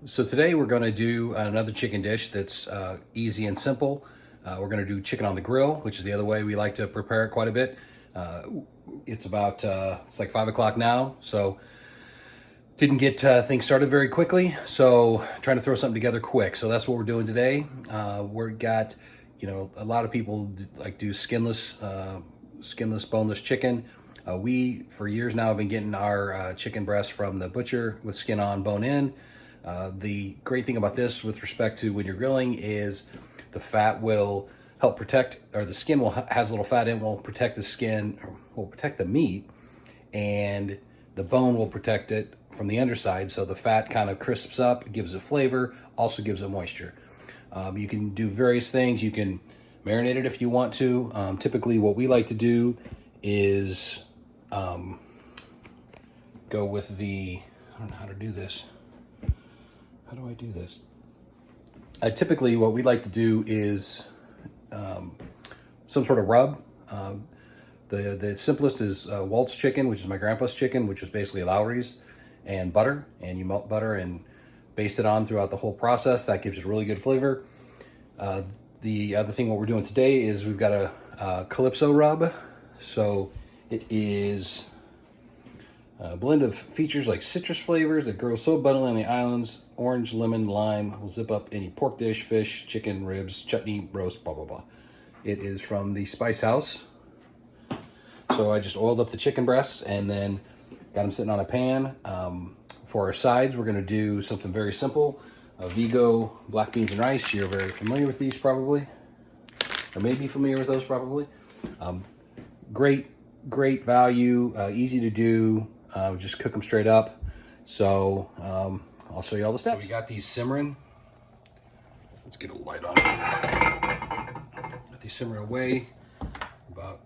So today we're going to do another chicken dish that's easy and simple. We're going to do chicken on the grill, which is the other way we like to prepare it quite a bit. It's about, it's like 5 o'clock now, so didn't get things started very quickly. So trying to throw something together quick. So that's what we're doing today. We've got, you know, a lot of people like do skinless, boneless chicken. We, for years now, have been getting our chicken breast from the butcher with skin on, bone in. The great thing about this with respect to when you're grilling is the fat will help protect, or the skin has a little fat in, will protect the skin, or will protect the meat, and the bone will protect it from the underside. So the fat kind of crisps up, gives it flavor, also gives it moisture. You can do various things. You can marinate it if you want to. Typically what we like to do is go with the, I don't know how to do this. How do I do this? Typically what we like to do is some sort of rub. The simplest is Waltz chicken, which is my grandpa's chicken, which is basically Lowry's, and butter. And you melt butter and baste it on throughout the whole process. That gives it really good flavor. The other thing what we're doing today is we've got a Calypso rub. So it is a blend of features like citrus flavors that grow so abundantly on the islands. Orange, lemon, lime will zip up any pork dish, fish, chicken, ribs, chutney, roast, blah, blah, blah. It is from the Spice House. So I just oiled up the chicken breasts and then got them sitting on a pan. For our sides, we're going to do something very simple. Vigo black beans and rice. You're very familiar with these probably, or maybe familiar with those probably. Great value, easy to do. Just cook them straight up. So I'll show you all the steps. So we got these simmering. Let's get a light on. Got these simmering away. About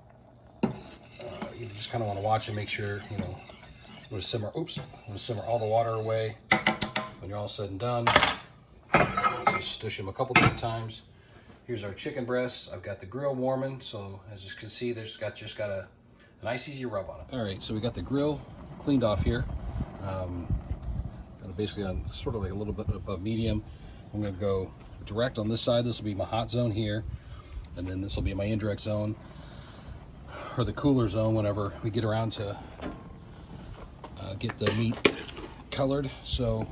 you just kind of want to watch and make sure, you know, I'm going to simmer. Oops, I'm going to simmer all the water away. When you're all said and done, just stush them a couple different times. Here's our chicken breasts. I've got the grill warming, so as you can see, there's just got a nice easy rub on it. All right, so we got the grill cleaned off here. Basically on sort of like a little bit above medium. I'm gonna go direct on this side. This will be my hot zone here, and then this will be my indirect zone, or the cooler zone whenever we get around to get the meat colored. So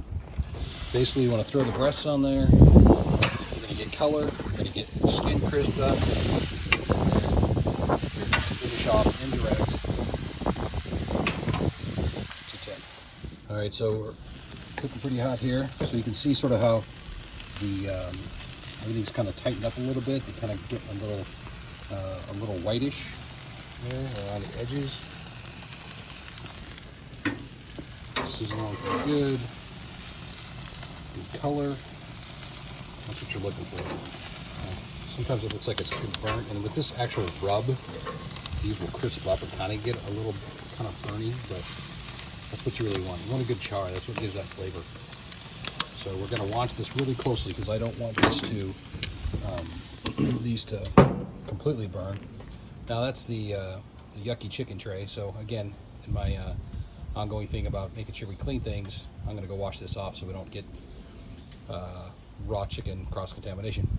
basically you want to throw the breasts on there. We're gonna get color, we're gonna get skin crisped up, finish off indirect to 10. All right, so we're cooking pretty hot here, so you can see sort of how the everything's kind of tightened up a little bit. They kind of get a little whitish there around the edges. Sizzling on pretty good. Good color. That's what you're looking for. Sometimes it looks like it's too burnt, and with this actual rub, these will crisp up and kind of get a little kind of burny, but that's what you really want. You want a good char. That's what gives that flavor. So we're going to watch this really closely because I don't want this to these to completely burn. Now that's the yucky chicken tray. So again, in my ongoing thing about making sure we clean things, I'm going to go wash this off so we don't get raw chicken cross-contamination.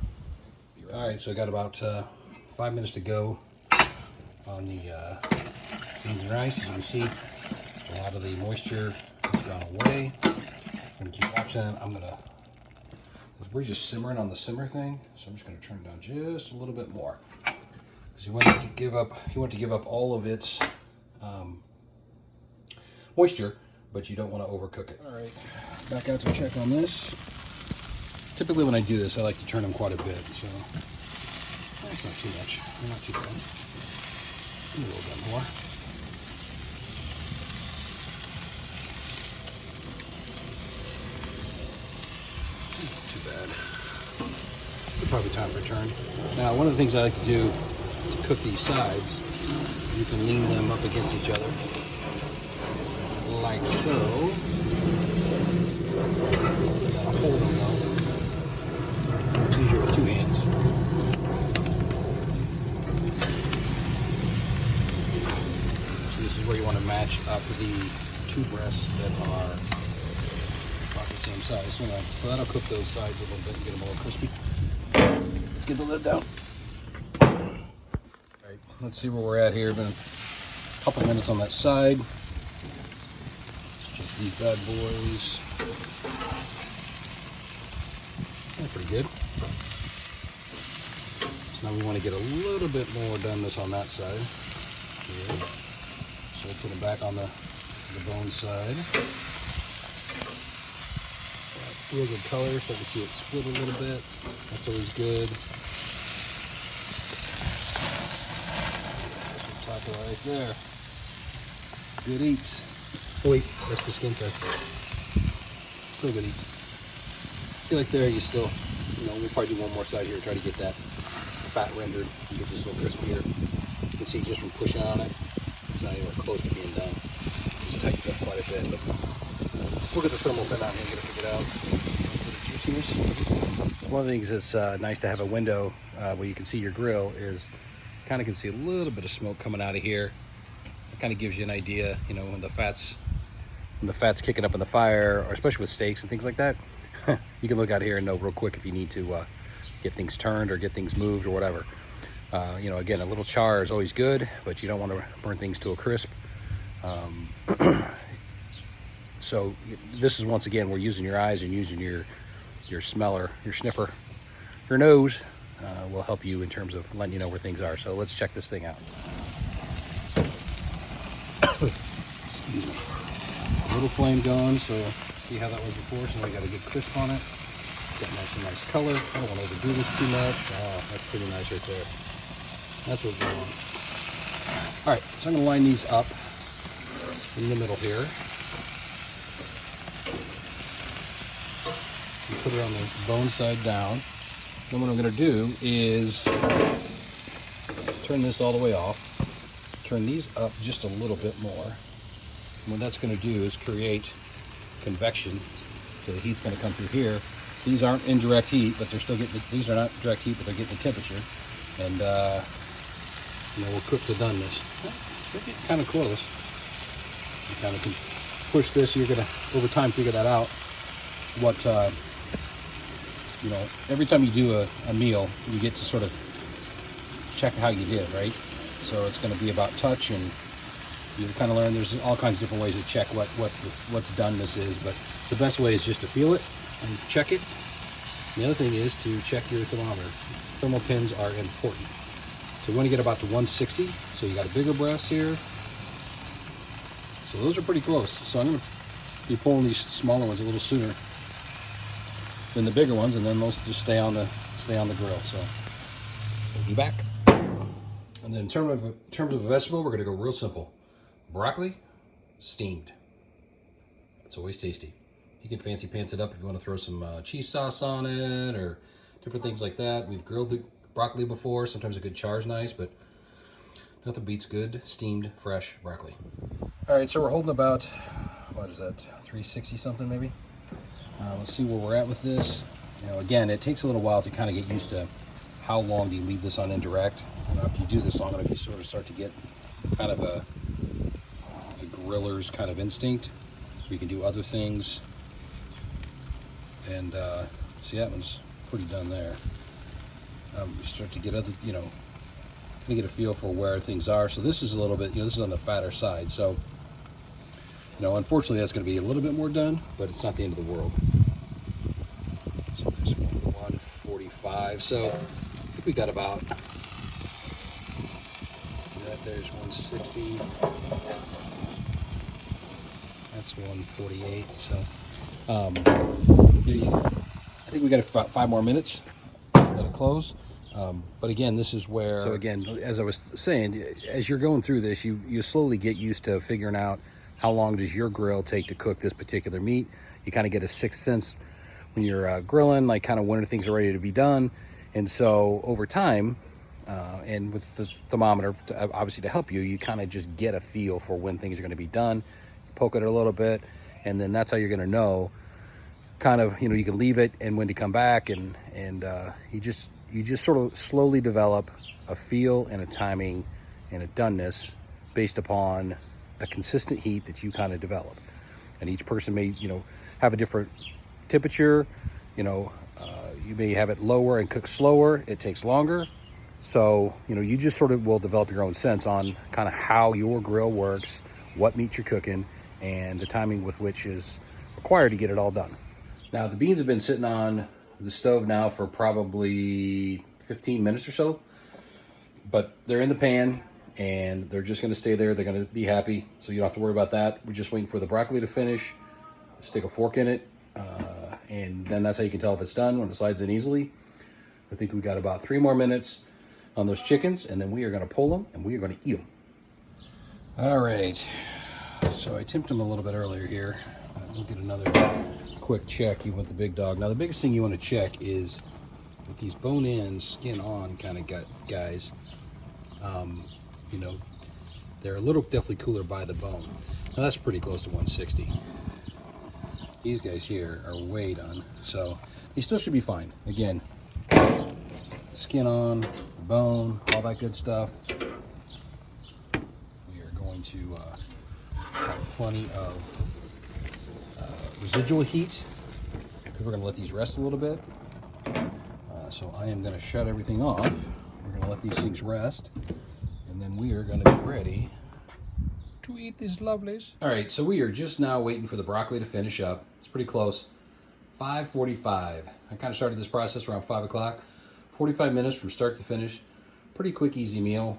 All right, so I got about 5 minutes to go on the beans and rice. As you can see, a lot of the moisture has gone away. I'm gonna keep watching it. We're just simmering on the simmer thing, so I'm just gonna turn it down just a little bit more. Because you want to give up all of its moisture, but you don't want to overcook it. All right, back out to check on this. Typically when I do this, I like to turn them quite a bit, so that's not too much. Not too bad. A little bit more. Probably time for a turn. Now, one of the things I like to do to cook these sides, you can lean them up against each other, like so. You gotta hold them though. It's easier with two hands. So this is where you want to match up the two breasts that are about the same size. So that'll cook those sides a little bit and get them a little crispy. Let's get the lid down. All right, let's see where we're at here. Been a couple minutes on that side. Let's check these bad boys. They're pretty good. So now we want to get a little bit more doneness on that side. Here. So we'll put them back on the bone side. Real good color, so I can see it split a little bit. That's always good. Top right there. Good eats. Oh wait, that's the skin side. Still good eats. See, like there, you still, we'll probably do one more side here, try to get that fat rendered and get this a little crispier. You can see just from pushing on it, it's not even close to being done. Just tightens up quite a bit, but we'll get the thermal pin out here and get it figured out. One of the things that's nice to have a window where you can see your grill is kind of can see a little bit of smoke coming out of here. It kind of gives you an idea, when the fat's kicking up in the fire, or especially with steaks and things like that. You can look out here and know real quick if you need to get things turned or get things moved or whatever. Again, a little char is always good, but you don't want to burn things to a crisp. So this is, once again, we're using your eyes and using your smeller, your sniffer, your nose will help you in terms of letting you know where things are. So let's check this thing out. Excuse me. A little flame going, so see how that was before. So now we got a good crisp on it. Got nice color. I don't want to overdo this too much. Oh, that's pretty nice right there. That's what we want. All right, so I'm going to line these up in the middle here. Put it on the bone side down. Then what I'm going to do is turn this all the way off. Turn these up just a little bit more. And what that's going to do is create convection. So the heat's going to come through here. These aren't indirect heat, but they're still getting. These are not direct heat, but they're getting the temperature. And we'll cook to doneness. We'll get kind of close. You kind of can push this. You're going to over time figure that out. What every time you do a meal, you get to sort of check how you did, right? So it's going to be about touch, and you kind of learn there's all kinds of different ways to check what's doneness is, but the best way is just to feel it and check it. The other thing is to check your thermometer. Thermal pins are important. So we want to get about to 160. So you got a bigger breast here. So those are pretty close. So I'm going to be pulling these smaller ones a little sooner than the bigger ones, and then those just stay on the grill. So we'll be back. And then in terms of a vegetable, we're going to go real simple. Broccoli, steamed. It's always tasty. You can fancy pants it up if you want to throw some cheese sauce on it or different things like that. We've grilled the broccoli before. Sometimes a good char is nice, but nothing beats good steamed fresh broccoli. All right, so we're holding about, what is that, 360 something maybe? Let's see where we're at with this. Again, it takes a little while to kind of get used to how long do you leave this on indirect. After you do this long enough, you sort of start to get kind of a griller's kind of instinct. So you can do other things. And see, that one's pretty done there. You start to get other, kind of get a feel for where things are. So this is a little bit, this is on the fatter side. So, unfortunately, that's going to be a little bit more done, but it's not the end of the world. So there's 145. So I think we got about, see that there's 160. That's 148. So I think we got about 5 more minutes. Let it close. But again, this is where. So again, as I was saying, as you're going through this, you slowly get used to figuring out how long does your grill take to cook this particular meat. You kind of get a sixth sense when you're grilling, like kind of when things are ready to be done. And so over time, and with the thermometer, obviously to help you, you kind of just get a feel for when things are going to be done. You poke it a little bit, and then that's how you're going to know. Kind of, you can leave it and when to come back, and you just sort of slowly develop a feel and a timing and a doneness based upon a consistent heat that you kind of develop. And each person may, have a different temperature. You know, you may have it lower and cook slower. It takes longer. So, you know, you just sort of will develop your own sense on kind of how your grill works, what meat you're cooking, and the timing with which is required to get it all done. Now, the beans have been sitting on the stove now for probably 15 minutes or so, but they're in the pan and they're just going to stay there. They're going to be happy, so you don't have to worry about that. We're just waiting for the broccoli to finish, stick a fork in it, and then that's how you can tell if it's done, when it slides in easily. I think we got about 3 more minutes on those chickens, and then we are going to pull them and we are going to eat them. All right, so I tipped them a little bit earlier here. We'll get another quick check even with the big dog. Now, the biggest thing you want to check is with these bone-in, skin-on kind of guys, you know, they're a little definitely cooler by the bone. Now, that's pretty close to 160. These guys here are way done, so they still should be fine. Again, skin on, bone, all that good stuff. We are going to have plenty of residual heat because we're going to let these rest a little bit. So I am going to shut everything off. We're going to let these things rest, and then we are going to be ready to eat these lovelies. All right, so we are just now waiting for the broccoli to finish up. It's pretty close. 5:45. I kind of started this process around 5 o'clock. 45 minutes from start to finish. Pretty quick, easy meal.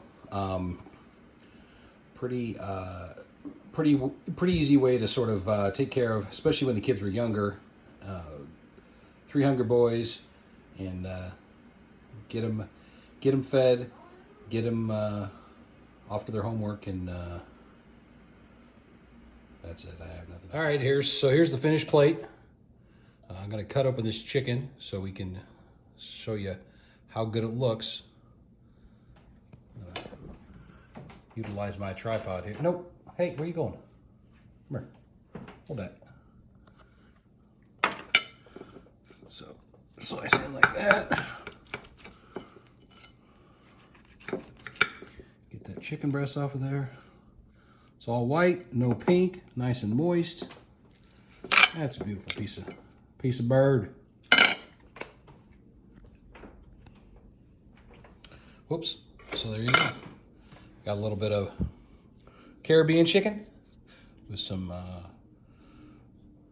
Pretty easy way to sort of take care of, especially when the kids were younger. 3 hungry boys, and get them fed, get them off to their homework, and that's it. I have nothing else. All right, here's the finished plate. I'm going to cut open this chicken so we can show you how good it looks. Utilize my tripod here. Nope. Hey, where you going? Come here. Hold that. So slice in like that. Get that chicken breast off of there. It's all white, no pink, nice and moist. That's a beautiful piece of bird. Whoops. So there you go. Got a little bit of Caribbean chicken with some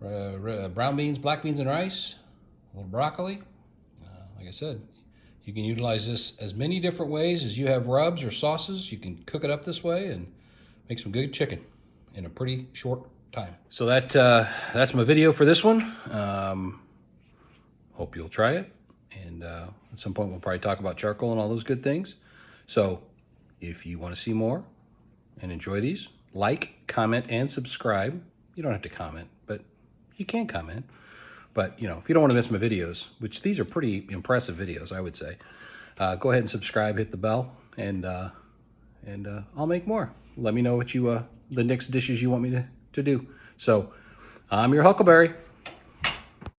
brown beans, black beans, and rice. A little broccoli. Like I said, you can utilize this as many different ways as you have rubs or sauces. You can cook it up this way and make some good chicken in a pretty short time. So that's my video for this one. Hope you'll try it. And at some point we'll probably talk about charcoal and all those good things. So if you want to see more and enjoy these, like, comment, and subscribe. You don't have to comment, but you can comment. But, you know, if you don't want to miss my videos, which these are pretty impressive videos, I would say, go ahead and subscribe, hit the bell, and I'll make more. Let me know what the next dishes you want me to do. So I'm your Huckleberry.